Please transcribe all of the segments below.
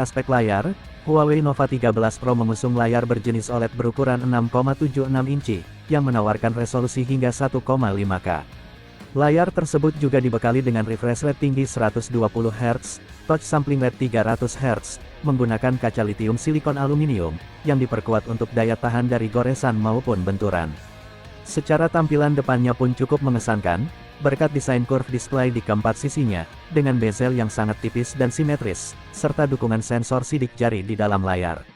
Aspek layar, Huawei Nova 13 Pro mengusung layar berjenis OLED berukuran 6,76 inci, yang menawarkan resolusi hingga 1,5K. Layar tersebut juga dibekali dengan refresh rate tinggi 120 Hz, touch sampling rate 300 Hz, menggunakan kaca litium silikon aluminium, yang diperkuat untuk daya tahan dari goresan maupun benturan. Secara tampilan depannya pun cukup mengesankan, berkat desain curve display di keempat sisinya, dengan bezel yang sangat tipis dan simetris, serta dukungan sensor sidik jari di dalam layar.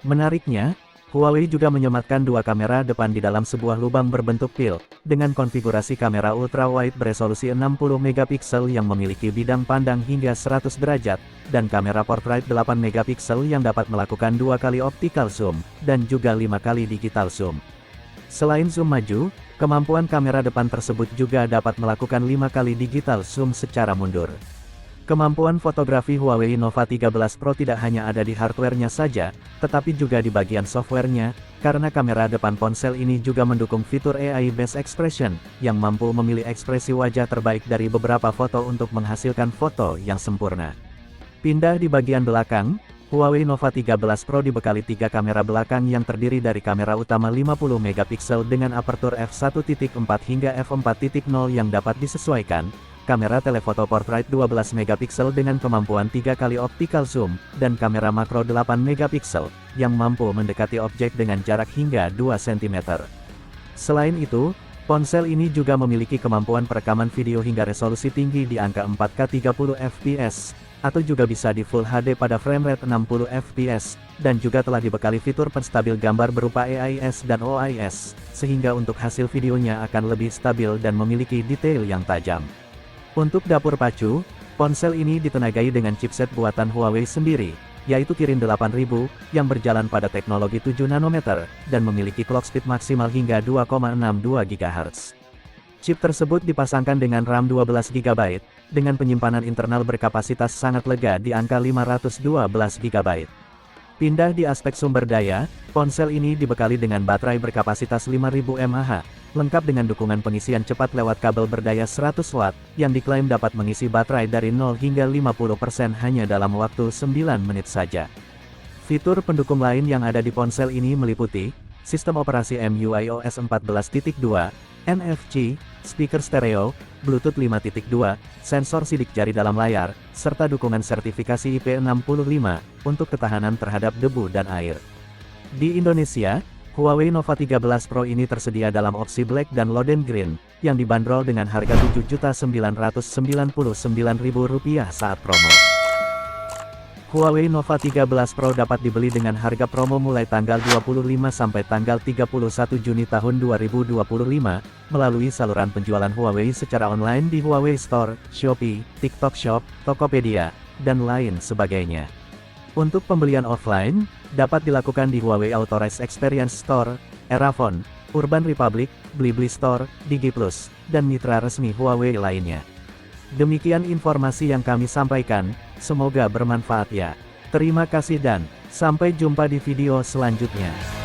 Menariknya, Huawei juga menyematkan dua kamera depan di dalam sebuah lubang berbentuk pil, dengan konfigurasi kamera ultrawide beresolusi 60 megapiksel yang memiliki bidang pandang hingga 100 derajat, dan kamera portrait 8 megapiksel yang dapat melakukan 2 kali optical zoom, dan juga 5 kali digital zoom. Selain zoom maju, kemampuan kamera depan tersebut juga dapat melakukan 5 kali digital zoom secara mundur. Kemampuan fotografi Huawei Nova 13 Pro tidak hanya ada di hardware-nya saja, tetapi juga di bagian software-nya, karena kamera depan ponsel ini juga mendukung fitur AI Best Expression, yang mampu memilih ekspresi wajah terbaik dari beberapa foto untuk menghasilkan foto yang sempurna. Pindah di bagian belakang, Huawei Nova 13 Pro dibekali 3 kamera belakang yang terdiri dari kamera utama 50 megapiksel dengan apertur f1.4 hingga f4.0 yang dapat disesuaikan, kamera telefoto portrait 12 megapiksel dengan kemampuan 3 kali optical zoom, dan kamera makro 8 megapiksel, yang mampu mendekati objek dengan jarak hingga 2 cm. Selain itu, ponsel ini juga memiliki kemampuan perekaman video hingga resolusi tinggi di angka 4K 30 fps, atau juga bisa di Full HD pada frame rate 60 fps, dan juga telah dibekali fitur penstabil gambar berupa AIS dan OIS, sehingga untuk hasil videonya akan lebih stabil dan memiliki detail yang tajam. Untuk dapur pacu, ponsel ini ditenagai dengan chipset buatan Huawei sendiri, yaitu Kirin 8000, yang berjalan pada teknologi 7 nanometer, dan memiliki clock speed maksimal hingga 2,62 GHz. Chip tersebut dipasangkan dengan RAM 12GB, dengan penyimpanan internal berkapasitas sangat lega di angka 512GB. Pindah di aspek sumber daya, ponsel ini dibekali dengan baterai berkapasitas 5000 mAh, lengkap dengan dukungan pengisian cepat lewat kabel berdaya 100 watt, yang diklaim dapat mengisi baterai dari 0 hingga 50% hanya dalam waktu 9 menit saja. Fitur pendukung lain yang ada di ponsel ini meliputi sistem operasi MIUI OS 14.2, NFC, speaker stereo, Bluetooth 5.2, sensor sidik jari dalam layar, serta dukungan sertifikasi IP65 untuk ketahanan terhadap debu dan air. Di Indonesia, Huawei Nova 13 Pro ini tersedia dalam opsi Black dan Loden Green, yang dibanderol dengan harga Rp7.999.000 saat promo. Huawei Nova 13 Pro dapat dibeli dengan harga promo mulai tanggal 25 sampai tanggal 31 Juni tahun 2025, melalui saluran penjualan Huawei secara online di Huawei Store, Shopee, TikTok Shop, Tokopedia, dan lain sebagainya. Untuk pembelian offline, dapat dilakukan di Huawei Authorized Experience Store, Erafone, Urban Republic, Blibli Store, DigiPlus, dan mitra resmi Huawei lainnya. Demikian informasi yang kami sampaikan, semoga bermanfaat ya. Terima kasih dan sampai jumpa di video selanjutnya.